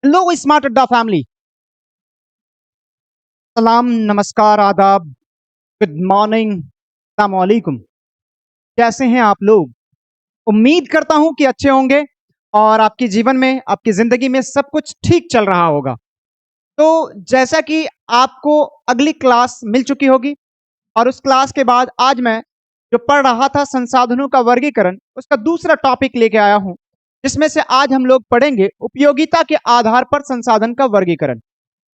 Hello smart अड्डा family. सलाम, नमस्कार, आदाब, गुड मॉर्निंग, अस्सलाम वालेकुम। कैसे हैं आप लोग? उम्मीद करता हूं कि अच्छे होंगे और आपके जीवन में, आपकी जिंदगी में सब कुछ ठीक चल रहा होगा। तो जैसा कि आपको अगली क्लास मिल चुकी होगी और उस क्लास के बाद आज मैं जो पढ़ रहा था संसाधनों का वर्गीकरण, उसका दूसरा टॉपिक लेके आया हूं, जिसमें से आज हम लोग पढ़ेंगे उपयोगिता के आधार पर संसाधन का वर्गीकरण।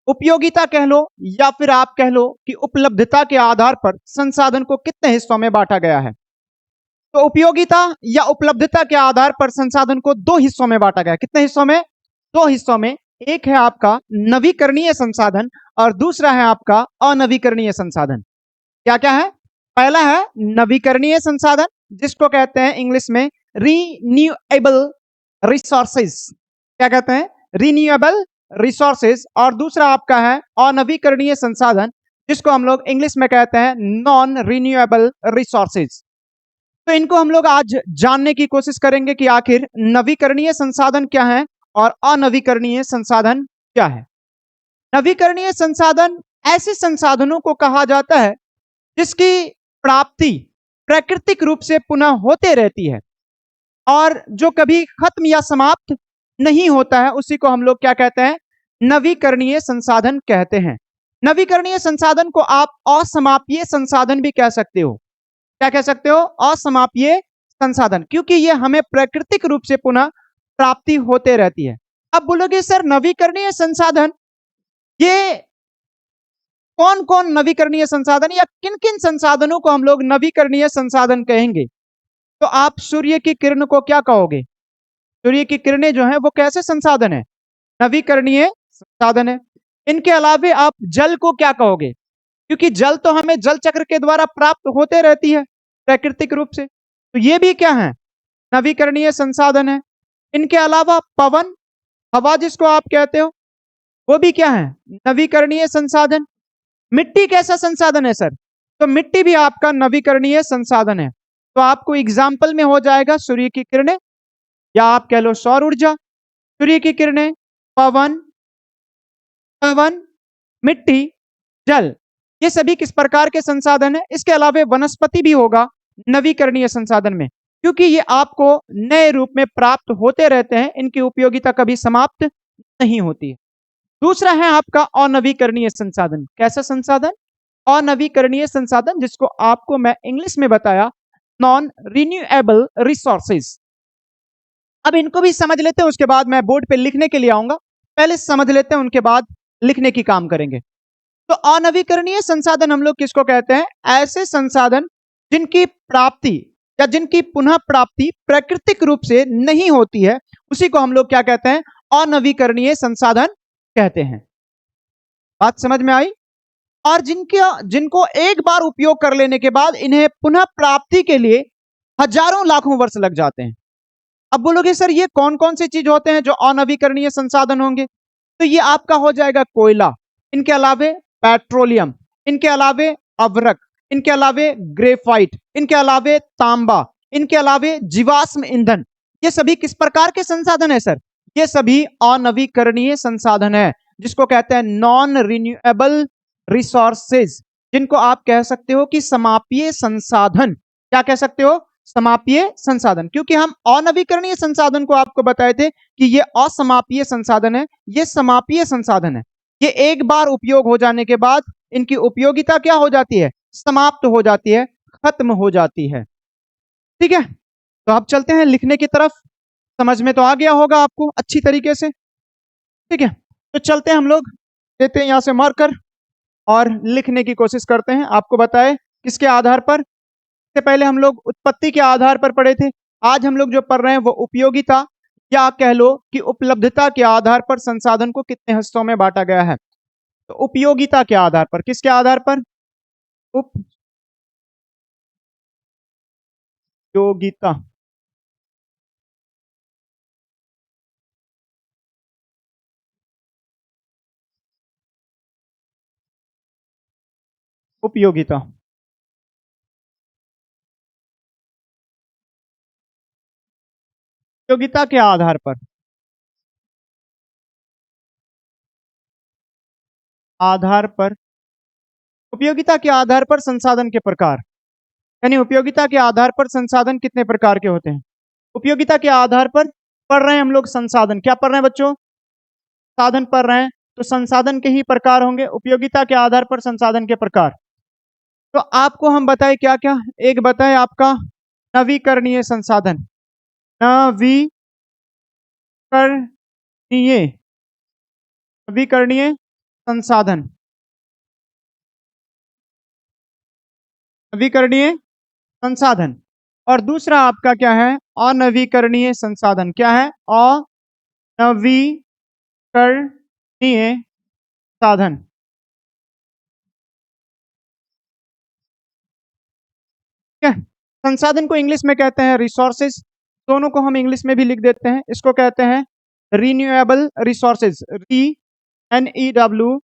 उपयोगिता कह लो या फिर आप कह लो कि उपलब्धता के आधार पर संसाधन को कितने हिस्सों में बांटा गया है। तो उपयोगिता या उपलब्धता के आधार पर संसाधन को दो हिस्सों में बांटा गया। कितने हिस्सों में? दो हिस्सों में। एक है आपका नवीकरणीय संसाधन और दूसरा है आपका अनवीकरणीय संसाधन। क्या क्या है? पहला है नवीकरणीय संसाधन, जिसको कहते हैं इंग्लिश में रीन्यूएबल रिसोर्सेज। क्या कहते हैं? Renewable resources. और दूसरा आपका है अनवीकरणीय संसाधन, जिसको हम लोग इंग्लिश में कहते हैं नॉन रिन्यूएबल रिसोर्सेज। तो इनको हम लोग आज जानने की कोशिश करेंगे कि आखिर नवीकरणीय संसाधन क्या है और अनवीकरणीय संसाधन क्या है। नवीकरणीय संसाधन ऐसे संसाधनों को कहा जाता है जिसकी प्राप्ति प्राकृतिक रूप से पुनः होते रहती है और जो कभी खत्म या समाप्त नहीं होता है, उसी को हम लोग क्या कहते हैं? नवीकरणीय संसाधन कहते हैं। नवीकरणीय संसाधन को आप असमापीय संसाधन भी कह सकते हो। क्या कह सकते हो? असमापीय संसाधन, क्योंकि ये हमें प्राकृतिक रूप से पुनः प्राप्ति होते रहती है। अब बोलोगे सर नवीकरणीय संसाधन ये कौन कौन नवीकरणीय संसाधन या किन किन संसाधनों को हम लोग नवीकरणीय संसाधन कहेंगे? तो आप सूर्य की किरण को क्या कहोगे? सूर्य की किरणें जो है वो कैसे संसाधन है? नवीकरणीय संसाधन है। इनके अलावे आप जल को क्या कहोगे? क्योंकि जल तो हमें जल चक्र के द्वारा प्राप्त होते रहती है प्राकृतिक रूप से, तो ये भी क्या है? नवीकरणीय संसाधन है। इनके अलावा पवन, हवा जिसको आप कहते हो, वो भी क्या है? नवीकरणीय संसाधन। मिट्टी कैसा संसाधन है सर? तो मिट्टी भी आपका नवीकरणीय संसाधन है। तो आपको एग्जाम्पल में हो जाएगा सूर्य की किरणें या आप कह लो सौर ऊर्जा, सूर्य की किरणें, पवन, पवन, मिट्टी, जल, ये सभी किस प्रकार के संसाधन है? इसके अलावा वनस्पति भी होगा नवीकरणीय संसाधन में, क्योंकि ये आपको नए रूप में प्राप्त होते रहते हैं, इनकी उपयोगिता कभी समाप्त नहीं होती है। दूसरा है आपका अनवीकरणीय संसाधन। कैसा संसाधन? अनवीकरणीय संसाधन, जिसको आपको मैं इंग्लिश में बताया नॉन रिन्यूएबल रिसोर्सेज। अब इनको भी समझ लेते हैं, उसके बाद मैं बोर्ड पे लिखने के लिए आऊंगा। पहले समझ लेते हैं, उनके बाद लिखने की काम करेंगे। तो अनवीकरणीय संसाधन हम लोग किसको कहते हैं? ऐसे संसाधन जिनकी प्राप्ति या जिनकी पुनः प्राप्ति प्राकृतिक रूप से नहीं होती है, उसी को हम लोग क्या कहते हैं? अनवीकरणीय संसाधन कहते हैं। बात समझ में आई? और जिनको एक बार उपयोग कर लेने के बाद इन्हें पुनः प्राप्ति के लिए हजारों लाखों वर्ष लग जाते हैं। अब बोलोगे सर ये कौन कौन सी चीज होते हैं जो अनवीकरणीय संसाधन होंगे? तो ये आपका हो जाएगा कोयला, इनके अलावे पेट्रोलियम, इनके अलावे अवरक, इनके अलावे ग्रेफाइट, इनके अलावे तांबा, इनके अलावे जीवाश्म ईंधन। ये सभी किस प्रकार के संसाधन है सर? ये सभी अनवीकरणीय संसाधन है, जिसको कहते हैं नॉन रिन्यूएबल रिसोर्सेज, जिनको आप कह सकते हो कि समापीय संसाधन। क्या कह सकते हो? समापीय संसाधन। क्योंकि हम अनवीकरणीय संसाधन को आपको बताए थे कि ये असमापीय संसाधन है, ये समापीय संसाधन है। ये एक बार उपयोग हो जाने के बाद इनकी उपयोगिता क्या हो जाती है? समाप्त हो जाती है, खत्म हो जाती है। ठीक है, तो आप चलते हैं लिखने की तरफ। समझ में तो आ गया होगा आपको अच्छी तरीके से। ठीक है, तो चलते हैं हम लोग, देते हैं यहां से मार्कर और लिखने की कोशिश करते हैं। आपको बताए किसके आधार पर? इससे पहले हम लोग उत्पत्ति के आधार पर पढ़े थे। आज हम लोग जो पढ़ रहे हैं वो उपयोगिता या कह लो कि उपलब्धता के आधार पर संसाधन को कितने हिस्सों में बांटा गया है। तो उपयोगिता के आधार पर, किसके आधार पर? उपयोगिता। उपयोगिता, उपयोगिता के आधार पर आधार पर, उपयोगिता के आधार पर संसाधन के प्रकार, यानी उपयोगिता के आधार पर संसाधन कितने प्रकार के होते हैं? उपयोगिता के आधार पर पढ़ रहे हैं हम लोग संसाधन, क्या पढ़ रहे हैं बच्चों? साधन पढ़ रहे हैं, तो संसाधन के ही प्रकार होंगे उपयोगिता के आधार पर संसाधन के प्रकार। तो आपको हम बताएं क्या क्या, एक बताएं आपका नवीकरणीय संसाधन, नवीकरणीय नवीकरणीय संसाधन, नवीकरणीय संसाधन। और दूसरा आपका क्या है? अनवीकरणीय संसाधन। क्या है? अनवीकरणीय साधन। ठीक है, संसाधन को इंग्लिश में कहते हैं रिसोर्सेज, दोनों को हम इंग्लिश में भी लिख देते हैं, इसको कहते हैं renewable resources, RENEWABLE,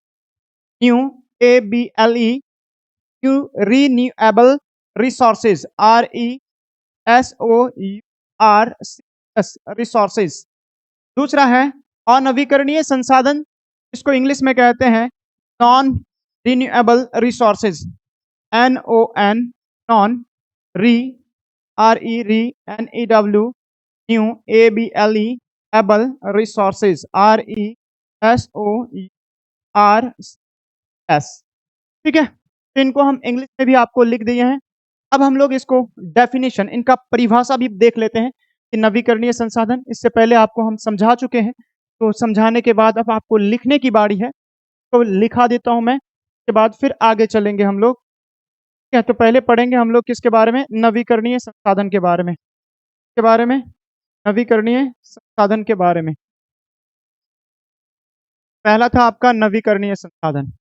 renewable resources, RESOURCES, resources. दूसरा है अनवीकरणीय संसाधन, इसको इंग्लिश में कहते हैं non renewable resources, NON, non, री, RENEW, new, ABLE, able resources, RESOURCES। ठीक है, तो इनको हम इंग्लिश में भी आपको लिख दिए हैं। अब हम लोग इसको डेफिनेशन, इनका परिभाषा भी देख लेते हैं कि नवीकरणीय संसाधन, इससे पहले आपको हम समझा चुके हैं, तो समझाने के बाद अब आपको लिखने की बारी है, तो लिखा देता हूं मैं, के बाद फिर आगे चलेंगे हम लोग। ठीक है, तो पहले पढ़ेंगे हम लोग किसके बारे में? नवीकरणीय संसाधन के बारे में, के बारे में, नवीकरणीय संसाधन के बारे में। पहला था आपका नवीकरणीय संसाधन,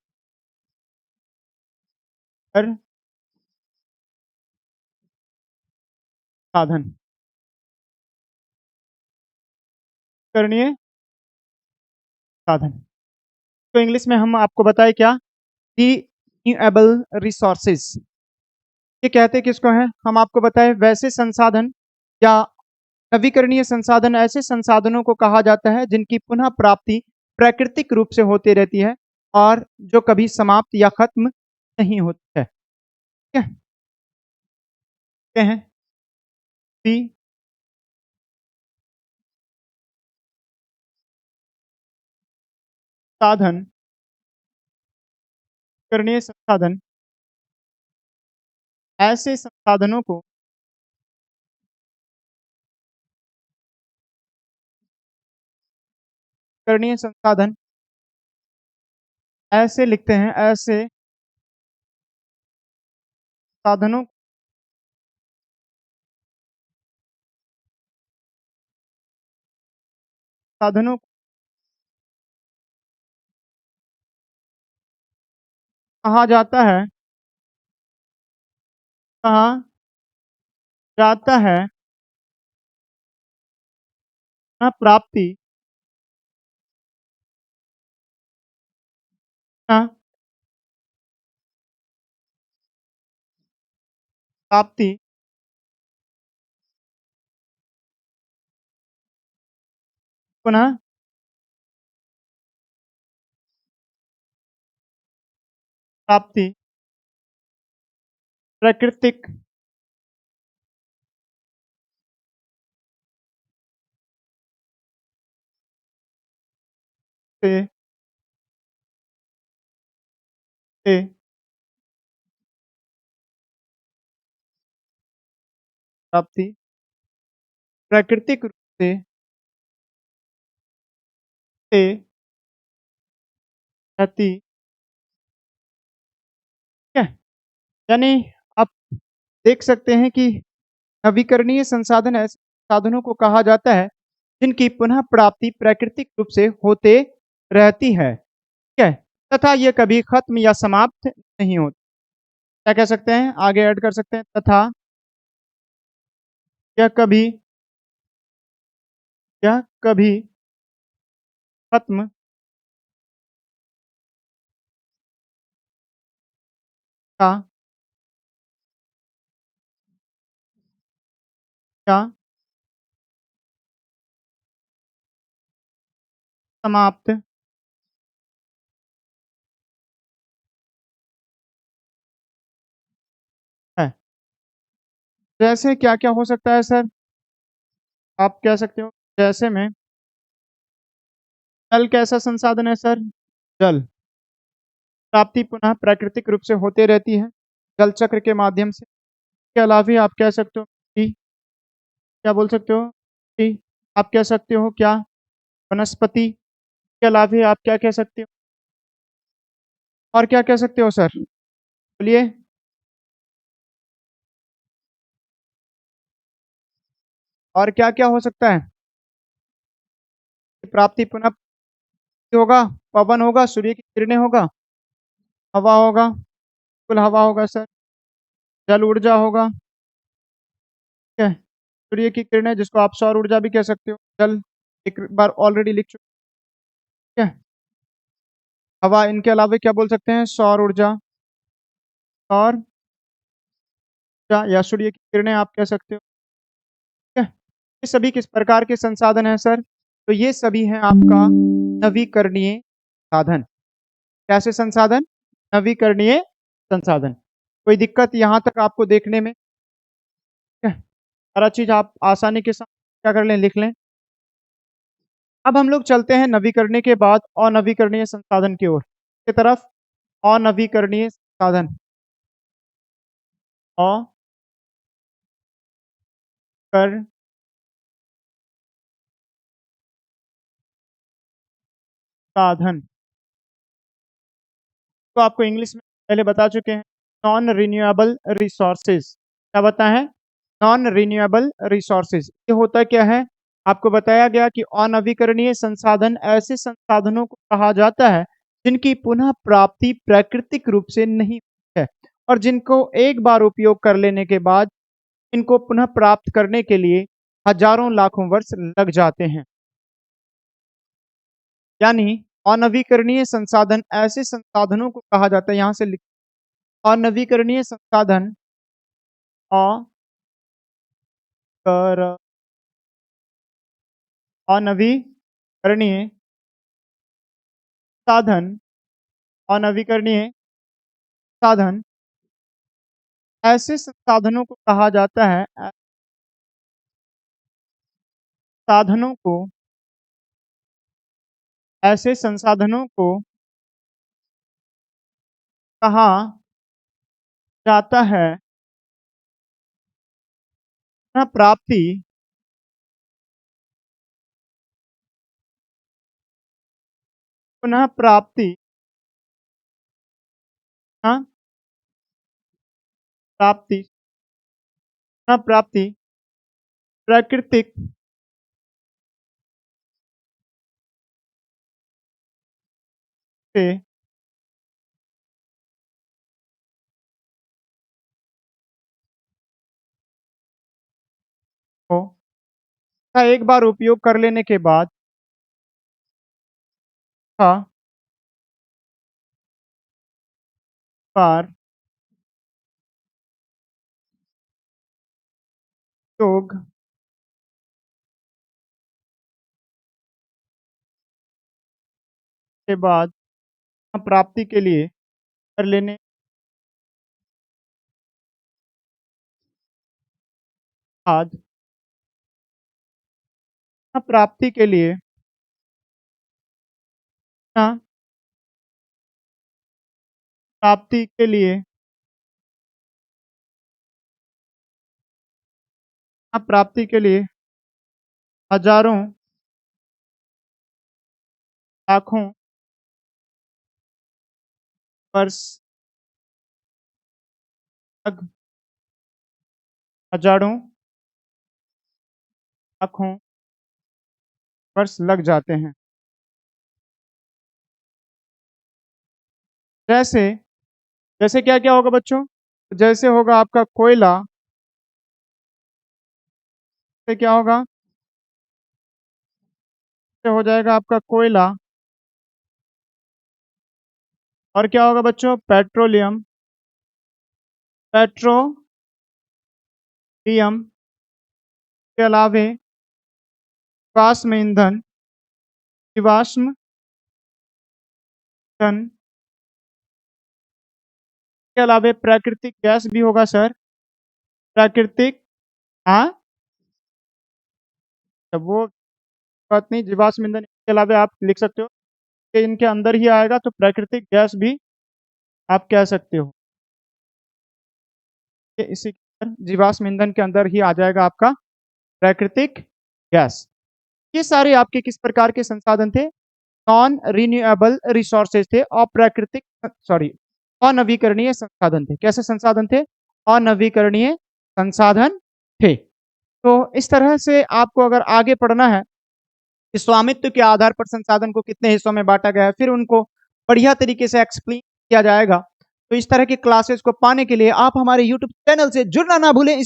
साधन, करणीय साधन। तो इंग्लिश में हम आपको बताए क्या? Renewable resources. ये कहते किसको हैं? हम आपको बताए वैसे संसाधन या नवीकरणीय संसाधन ऐसे संसाधनों को कहा जाता है जिनकी पुनः प्राप्ति प्राकृतिक रूप से होती रहती है और जो कभी समाप्त या खत्म नहीं होती है। ठीक है, कहते हैं साधन, करणीय संसाधन ऐसे संसाधनों को करणीय संसाधन ऐसे लिखते हैं, ऐसे साधनों, साधनों कहा जाता है, कहा जाता है ना प्राप्ति, ना प्राप्ति पुनः प्राप्ति प्राकृतिक से से प्राप्ति प्राकृतिक रूप से रहती। ठीक है, यानी आप देख सकते हैं कि नवीकरणीय संसाधन ऐसे साधनों को कहा जाता है जिनकी पुनः प्राप्ति प्राकृतिक रूप से होते रहती है। ठीक है, तथा ये कभी खत्म या समाप्त नहीं होती। क्या कह सकते हैं? आगे ऐड कर सकते हैं, तथा यह कभी, यह कभी खत्म का या समाप्त जैसे क्या क्या हो सकता है सर? आप कह सकते हो जैसे में जल कैसा संसाधन है सर? जल प्राप्ति पुनः प्राकृतिक रूप से होते रहती है जल चक्र के माध्यम से। इसके अलावा आप कह सकते हो कि क्या बोल सकते हो कि आप कह सकते हो क्या वनस्पति। के अलावा आप क्या कह सकते हो और क्या कह सकते हो सर? बोलिए। और क्या क्या हो सकता है? प्राप्ति पुनः होगा, पवन होगा, सूर्य की किरणें होगा, हवा होगा, कुल हवा होगा सर, जल ऊर्जा होगा, ठीक है, सूर्य की किरणें जिसको आप सौर ऊर्जा भी कह सकते हो, जल एक बार ऑलरेडी लिख चुके हैं। हवा, इनके अलावा क्या बोल सकते हैं? सौर ऊर्जा, सौर ऊर्जा या सूर्य की किरणें आप कह सकते हो, ठीक है। ये सभी किस प्रकार के संसाधन हैं सर? तो ये सभी हैं आपका नवीकरणीय साधन। कैसे संसाधन? नवीकरणीय संसाधन। कोई दिक्कत यहाँ तक आपको देखने में? ठीक है। सारा चीज आप आसानी के साथ क्या कर लें, लिख लें। अब हम लोग चलते हैं नवीकरणीय के बाद अनवीकरणीय संसाधन की ओर की तरफ। अनवीकरणीय संसाधन, अकरणीय साधन, तो आपको इंग्लिश में पहले बता चुके हैं, नॉन रिन्यूएबल रिसोर्सेज। क्या बता है? Non renewable resources. ये होता क्या है? आपको बताया गया कि अनवीकरणीय संसाधन ऐसे संसाधनों को कहा जाता है जिनकी पुनः प्राप्ति प्राकृतिक रूप से नहीं है और जिनको एक बार उपयोग कर लेने के बाद इनको पुनः प्राप्त करने के लिए हजारों लाखों वर्ष लग जाते हैं। यानी अनवीकरणीय संसाधन ऐसे संसाधनों को कहा जाता है, यहां से अनवीकरणीय संसाधन, अकर अनवीकरणीय साधन, अनवीकरणीय साधन ऐसे संसाधनों को कहा जाता है, साधनों को, ऐसे संसाधनों को कहा जाता है पुनः प्राप्ति, पुनः प्राप्ति, हाँ, प्राप्ति, पुनः प्राप्ति प्राकृतिक से हो, का एक बार उपयोग कर लेने के बाद का बार उपयोग के बाद प्राप्ति के लिए कर लेने बाद प्राप्ति के लिए ना, प्राप्ति के लिए प्राप्ति के लिए हजारों लाखों वर्ष लग, हजारों लाखों वर्ष लग जाते हैं। जैसे, जैसे क्या क्या होगा बच्चों? जैसे होगा आपका कोयला, से क्या होगा? से हो जाएगा आपका कोयला। और क्या होगा बच्चों? पेट्रोलियम, पेट्रोलियम के अलावे जीवाश्म ईंधन, जीवाश्म ईंधन के अलावे प्राकृतिक गैस भी होगा सर, प्राकृतिक हाँ, तब वो बात नहीं, जीवाश्म ईंधन के अलावा आप लिख सकते हो कि इनके अंदर ही आएगा, तो प्राकृतिक गैस भी आप कह सकते हो कि इसी के अंदर जीवाश्म ईंधन के अंदर ही आ जाएगा आपका प्राकृतिक गैस। ये सारे आपके किस प्रकार के संसाधन थे? नॉन रिन्यूएबल रिसोर्सेज थे, अप्राकृतिक, सॉरी, अनवीकरणीय संसाधन थे। कैसे संसाधन थे? अनवीकरणीय संसाधन थे। तो इस तरह से आपको अगर आगे पढ़ना है कि स्वामित्व के आधार पर संसाधन को कितने हिस्सों में बांटा गया है, फिर उनको बढ़िया तरीके से एक्सप्लेन किया जाएगा। तो इस तरह की क्लासेस को पाने के लिए आप हमारे यूट्यूब चैनल से जुड़ना ना भूलें।